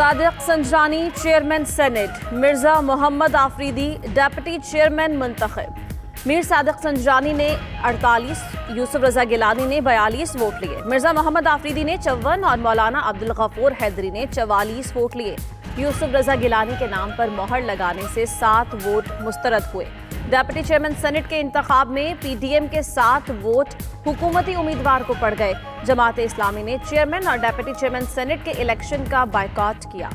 Sadiq Sanjrani chairman senate, Mirza Muhammad Afridi deputy chairman منتخب۔ میر صادق سنجرانی نے 48، یوسف رضا گیلانی نے 42 ووٹ لیے۔ مرزا محمد آفریدی نے 54 اور مولانا عبدالغفور حیدری نے 44 ووٹ لیے۔ یوسف رضا گیلانی کے نام پر مہر لگانے سے 7 ووٹ مسترد ہوئے۔ ڈیپٹی چیئرمین سینٹ کے انتخاب میں پی ڈی ایم کے 7 ووٹ حکومتی امیدوار کو پڑ گئے۔ جماعت اسلامی نے چیئرمین اور ڈیپٹی چیئرمین سینٹ کے الیکشن کا بائیکاٹ کیا۔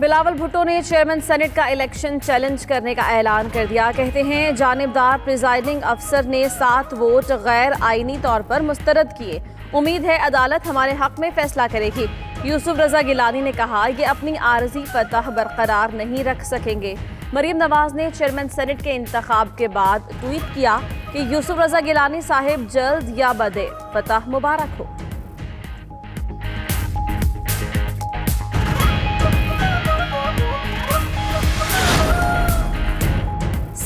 بلاول بھٹو نے چیئرمین سینٹ کا الیکشن چیلنج کرنے کا اعلان کر دیا۔ کہتے ہیں جانبدار پریزائڈنگ افسر نے 7 ووٹ غیر آئینی طور پر مسترد کیے۔ امید ہے عدالت ہمارے حق میں فیصلہ کرے گی۔ یوسف رضا گیلانی نے کہا یہ اپنی عارضی فتح برقرار نہیں رکھ سکیں گے۔ مریم نواز نے چیئرمین سینٹ کے انتخاب کے بعد ٹویٹ کیا کہ یوسف رضا گیلانی صاحب جلد یا بدیر فتح مبارک ہو۔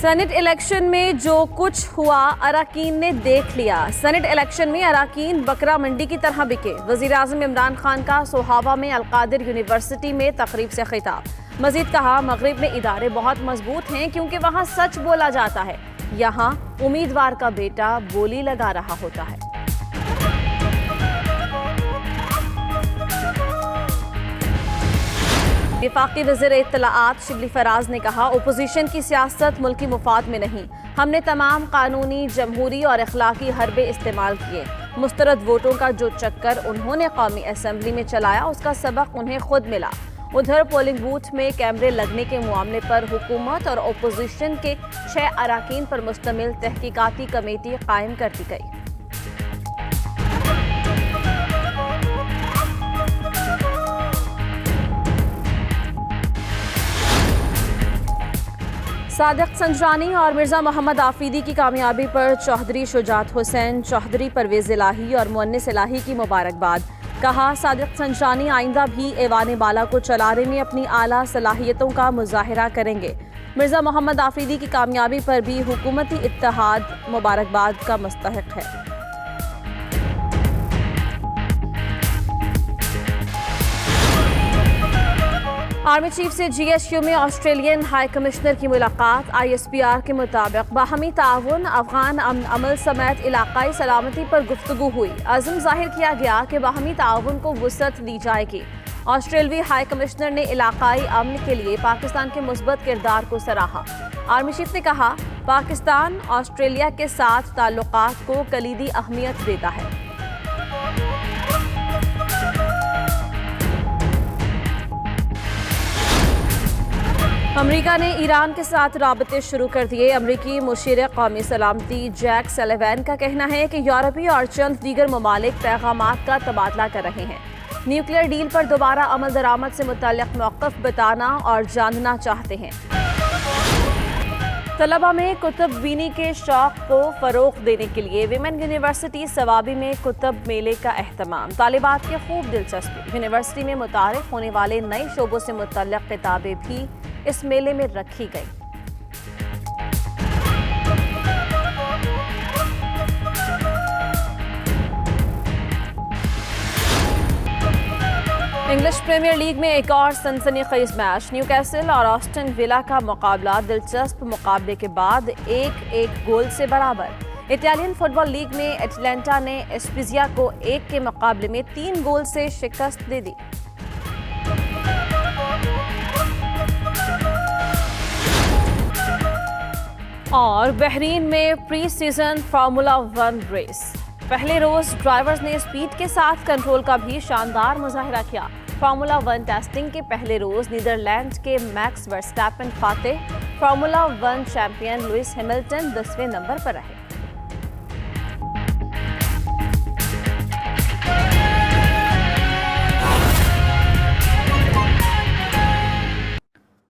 سینٹ الیکشن میں جو کچھ ہوا اراکین نے دیکھ لیا۔ سینٹ الیکشن میں اراکین بکرا منڈی کی طرح بکے۔ وزیر اعظم عمران خان کا سوہاوا میں القادر یونیورسٹی میں تقریب سے خطاب۔ مزید کہا مغرب میں ادارے بہت مضبوط ہیں کیونکہ وہاں سچ بولا جاتا ہے، یہاں امیدوار کا بیٹا بولی لگا رہا ہوتا ہے۔ وفاقی وزیر اطلاعات شبلی فراز نے کہا اپوزیشن کی سیاست ملکی مفاد میں نہیں، ہم نے تمام قانونی، جمہوری اور اخلاقی حربے استعمال کیے۔ مسترد ووٹوں کا جو چکر انہوں نے قومی اسمبلی میں چلایا اس کا سبق انہیں خود ملا۔ ادھر پولنگ بوتھ میں کیمرے لگنے کے معاملے پر حکومت اور اپوزیشن کے 6 اراکین پر مشتمل تحقیقاتی کمیٹی قائم کر دی گئی۔ صادق سنجرانی اور مرزا محمد آفریدی کی کامیابی پر چوہدری شجاعت حسین چوہدری، پرویز الہی اور مؤنس الہی کی مبارکباد۔ کہا صادق سنجرانی آئندہ بھی ایوان بالا کو چلانے میں اپنی اعلیٰ صلاحیتوں کا مظاہرہ کریں گے۔ مرزا محمد آفریدی کی کامیابی پر بھی حکومتی اتحاد مبارکباد کا مستحق ہے۔ آرمی چیف سے جی ایس یو میں آسٹریلین ہائی کمشنر کی ملاقات۔ آئی ایس پی آر کے مطابق باہمی تعاون، افغان امن عمل سمیت علاقائی سلامتی پر گفتگو ہوئی۔ عزم ظاہر کیا گیا کہ باہمی تعاون کو وسعت دی جائے گی۔ آسٹریلوی ہائی کمشنر نے علاقائی امن کے لیے پاکستان کے مثبت کردار کو سراہا۔ آرمی چیف نے کہا پاکستان آسٹریلیا کے ساتھ تعلقات کو کلیدی اہمیت دیتا ہے۔ امریکہ نے ایران کے ساتھ رابطے شروع کر دیے۔ امریکی مشیر قومی سلامتی جیک سلیوان کا کہنا ہے کہ یورپی اور چند دیگر ممالک پیغامات کا تبادلہ کر رہے ہیں، نیوکلیئر ڈیل پر دوبارہ عمل درآمد سے متعلق موقف بتانا اور جاننا چاہتے ہیں۔ طلبہ میں کتب بینی کے شوق کو فروغ دینے کے لیے ویمن یونیورسٹی ثوابی میں کتب میلے کا اہتمام۔ طالبات کی خوب دلچسپی۔ یونیورسٹی میں متعارف ہونے والے نئے شعبوں سے متعلق کتابیں بھی اس میلے میں رکھی گئی۔ انگلش پریمیئر لیگ میں ایک اور سنسنی خیز میچ، نیو کیسل اور آسٹن ویلا کا مقابلہ دلچسپ مقابلے کے بعد 1-1 گول سے برابر۔ اٹالین فٹ بال لیگ میں ایٹلانٹا نے اسپیزیا کو 1 کے مقابلے میں 3 گول سے شکست دے دی۔ اور بحرین میں پری سیزن فارمولا 1 ریس، پہلے روز ڈرائیورز نے اسپیڈ کے ساتھ کنٹرول کا بھی شاندار مظاہرہ کیا۔ فارمولا 1 ٹیسٹنگ کے پہلے روز نیدرلینڈ کے میکس ورسٹیپن فاتح، فارمولا 1 چیمپئن لوئس ہیملٹن 10ویں نمبر پر رہے۔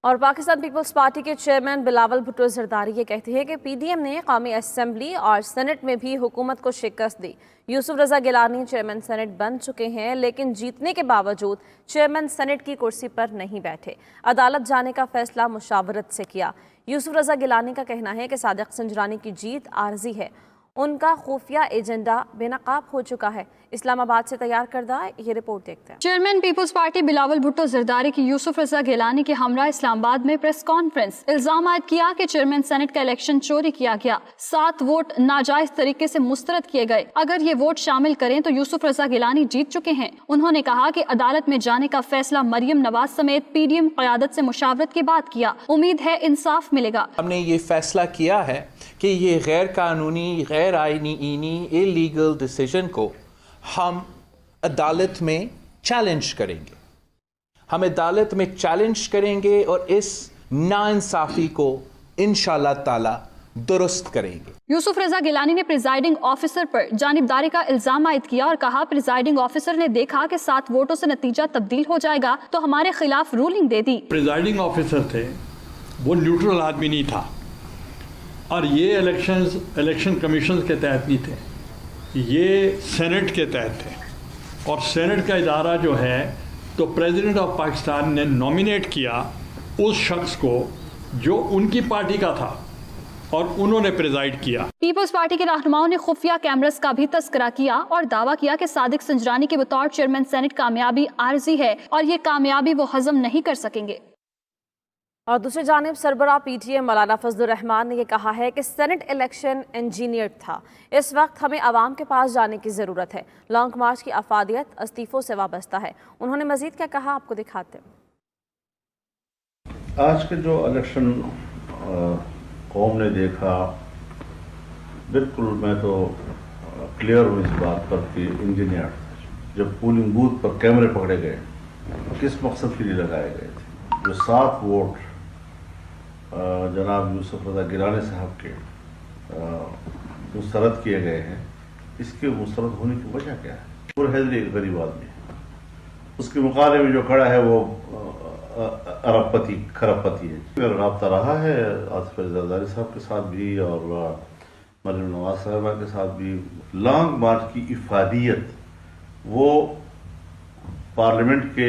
اور پاکستان پیپلز پارٹی کے چیئرمین بلاول بھٹو زرداری یہ کہتے ہیں کہ پی ڈی ایم نے قومی اسمبلی اور سینٹ میں بھی حکومت کو شکست دی۔ یوسف رضا گیلانی چیئرمین سینٹ بن چکے ہیں لیکن جیتنے کے باوجود چیئرمین سینٹ کی کرسی پر نہیں بیٹھے۔ عدالت جانے کا فیصلہ مشاورت سے کیا۔ یوسف رضا گیلانی کا کہنا ہے کہ صادق سنجرانی کی جیت عارضی ہے، ان کا خفیہ ایجنڈا بے نقاب ہو چکا ہے۔ اسلام آباد سے تیار کردہ یہ رپورٹ دیکھتے ہیں۔ چیئرمین پیپلز پارٹی بلاول بھٹو زرداری کی یوسف رضا گیلانی کے ہمراہ اسلام آباد میں پریس کانفرنس، الزام عائد کیا کہ چیئرمین سینٹ کا الیکشن چوری کیا گیا، 7 ووٹ ناجائز طریقے سے مسترد کیے گئے، اگر یہ ووٹ شامل کریں تو یوسف رضا گیلانی جیت چکے ہیں۔ انہوں نے کہا کہ عدالت میں جانے کا فیصلہ مریم نواز سمیت پی ڈی ایم قیادت سے مشاورت کے بعد کیا، امید ہے انصاف ملے گا۔ ہم نے یہ فیصلہ کیا ہے کہ یہ غیر قانونی، غیر آئینی اللیگل ڈیسیژن کو ہم عدالت میں چیلنج کریں گے، ہم عدالت میں چیلنج کریں گے اور اس ناانصافی کو انشاءاللہ تعالی درست کریں گے۔ یوسف رضا گیلانی نے پریزائڈنگ آفیسر پر جانبداری کا الزام عائد کیا اور کہا پریزائڈنگ آفیسر نے دیکھا کہ 7 ووٹوں سے نتیجہ تبدیل ہو جائے گا تو ہمارے خلاف رولنگ دے دی۔ پریزائڈنگ آفیسر تھے، وہ نیوٹرل آدمی نہیں تھا، اور یہ الیکشن کمیشن کے تحت نہیں تھے، یہ سینٹ کے تحت تھے، اور سینٹ کا ادارہ جو ہے تو پریزیڈنٹ آف پاکستان نے نامینیٹ کیا اس شخص کو جو ان کی پارٹی کا تھا اور انہوں نے پریزائڈ کیا۔ پیپلز پارٹی کے رہنماؤں نے خفیہ کیمرز کا بھی تذکرہ کیا اور دعویٰ کیا کہ صادق سنجرانی کے بطور چیئرمین سینٹ کامیابی عارضی ہے اور یہ کامیابی وہ ہضم نہیں کر سکیں گے۔ اور دوسری جانب سربراہ پی ٹی ایم مولانا فضل الرحمان نے یہ کہا ہے کہ سینٹ الیکشن انجینئرڈ تھا، اس وقت ہمیں عوام کے پاس جانے کی ضرورت ہے، لانگ مارچ کی افادیت استعفوں سے وابستہ ہے۔ انہوں نے مزید کیا کہا آپ کو دکھاتے ہیں۔ آج کے جو الیکشن قوم نے دیکھا، بالکل میں تو کلیئر ہوں اس بات پر کہ انجینئر، جب پولنگ بوتھ پر کیمرے پکڑے گئے کس مقصد کے لیے لگائے گئے تھے، جو 7 ووٹ جناب یوسف رضا گیلانی صاحب کے مسترد کیے گئے ہیں، اس کے مسترد ہونے کی وجہ کیا ہے؟ پورے حیدری ایک غریب آدمی ہے، اس کے مقابلے میں جو کھڑا ہے وہ ارب پتی کھرب پتی ہے۔ میرا رابطہ رہا ہے آصف علی زرداری صاحب کے ساتھ بھی اور مریم نواز صاحبہ کے ساتھ بھی۔ لانگ مارچ کی افادیت وہ پارلیمنٹ کے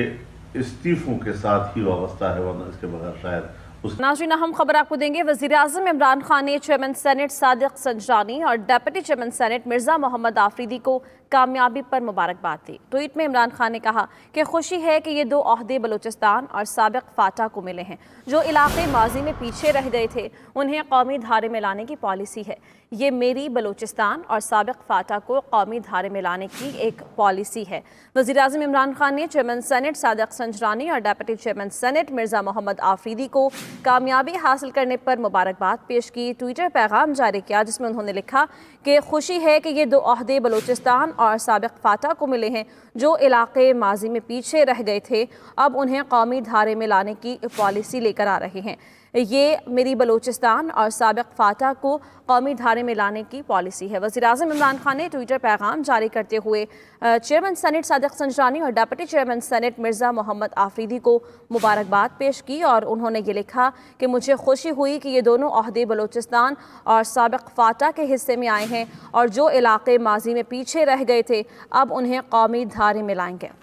استعفوں کے ساتھ ہی وابستہ ہے، ورنہ اس کے بغیر شاید۔ ناظرین اہم خبر آپ کو دیں گے، وزیر اعظم عمران خان نے چیئرمین سینٹ صادق سنجرانی اور deputy chairman senate Mirza Muhammad Afridi کو کامیابی پر مبارکباد دی۔ ٹویٹ میں عمران خان نے کہا کہ خوشی ہے کہ یہ 2 عہدے بلوچستان اور سابق فاٹا کو ملے ہیں، جو علاقے ماضی میں پیچھے رہ گئے تھے انہیں قومی دھارے میں لانے کی پالیسی ہے۔ یہ میری بلوچستان اور سابق فاٹا کو قومی دھارے میں لانے کی ایک پالیسی ہے۔ وزیر اعظم عمران خان نے چیئرمین سینٹ صادق سنجرانی اور deputy chairman senate Mirza Muhammad Afridi کو کامیابی حاصل کرنے پر مبارکباد پیش کی، ٹویٹر پیغام جاری کیا جس میں انہوں نے لکھا کہ خوشی ہے کہ یہ 2 عہدے بلوچستان اور سابق فاٹا کو ملے ہیں، جو علاقے ماضی میں پیچھے رہ گئے تھے اب انہیں قومی دھارے میں لانے کی پالیسی لے کر آ رہے ہیں۔ یہ میری بلوچستان اور سابق فاٹا کو قومی دھارے میں لانے کی پالیسی ہے۔ وزیر اعظم عمران خان نے ٹویٹر پیغام جاری کرتے ہوئے چیئرمین سینٹ صادق سنجرانی اور deputy chairman senate Mirza Muhammad Afridi کو مبارکباد پیش کی اور انہوں نے یہ لکھا کہ مجھے خوشی ہوئی کہ یہ دونوں عہدے بلوچستان اور سابق فاٹا کے حصے میں آئے ہیں اور جو علاقے ماضی میں پیچھے رہ گئے تھے اب انہیں قومی دھارے میں لائیں گے۔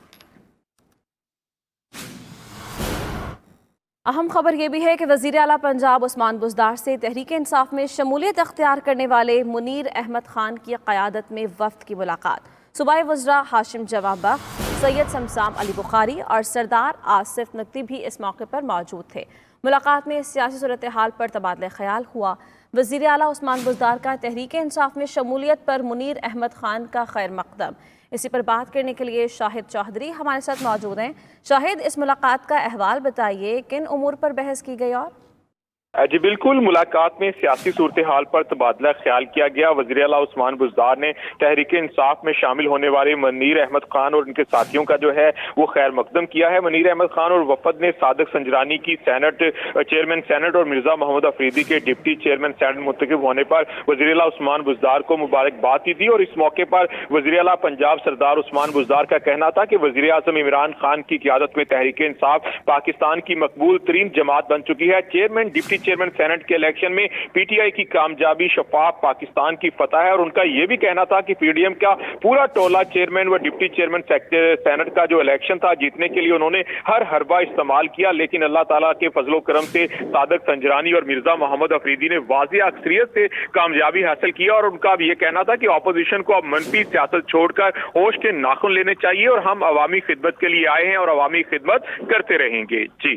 اہم خبر یہ بھی ہے کہ وزیر اعلیٰ پنجاب عثمان بزدار سے تحریک انصاف میں شمولیت اختیار کرنے والے منیر احمد خان کی قیادت میں وفد کی ملاقات۔ صوبائی وزراء ہاشم جواد بخش، سید سمسام علی بخاری اور سردار آصف نقوی بھی اس موقع پر موجود تھے۔ ملاقات میں سیاسی صورتحال پر تبادلہ خیال ہوا۔ وزیر اعلیٰ عثمان بزدار کا تحریک انصاف میں شمولیت پر منیر احمد خان کا خیر مقدم۔ اسی پر بات کرنے کے لیے شاہد چوہدری ہمارے ساتھ موجود ہیں۔ شاہد، اس ملاقات کا احوال بتائیے، کن امور پر بحث کی گئی؟ اور جی بالکل، ملاقات میں سیاسی صورتحال پر تبادلہ خیال کیا گیا۔ وزیر اعلیٰ عثمان بزدار نے تحریک انصاف میں شامل ہونے والے منیر احمد خان اور ان کے ساتھیوں کا جو ہے وہ خیر مقدم کیا ہے۔ منیر احمد خان اور وفد نے صادق سنجرانی کی چیئرمین سینٹ اور مرزا محمد آفریدی کے ڈپٹی چیئرمین سینٹ منتخب ہونے پر وزیر اعلیٰ عثمان بزدار کو مبارکباد دی اور اس موقع پر وزیر اعلیٰ پنجاب سردار عثمان بزدار کا کہنا تھا کہ وزیر اعظم عمران خان کی قیادت میں تحریک انصاف پاکستان کی مقبول ترین جماعت بن چکی ہے۔ چیئرمین ڈپٹی چیئرمین سینٹ کے الیکشن میں پی ٹی آئی کی کامیابی شفاف پاکستان کی فتح ہے، اور ان کا یہ بھی کہنا تھا کہ پی ڈی ایم کا پورا ٹولہ چیئرمین و ڈپٹی چیئرمین سینٹ کا جو الیکشن تھا جیتنے کے لیے انہوں نے ہر حربہ استعمال کیا، لیکن اللہ تعالیٰ کے فضل و کرم سے صادق سنجرانی اور مرزا محمد افریدی نے واضح اکثریت سے کامیابی حاصل کیا، اور ان کا اب یہ کہنا تھا کہ اپوزیشن کو اب منفی سیاست چھوڑ کر ہوش کے ناخن لینے چاہیے، اور ہم عوامی خدمت کے لیے آئے ہیں اور عوامی خدمت کرتے رہیں گے۔ جی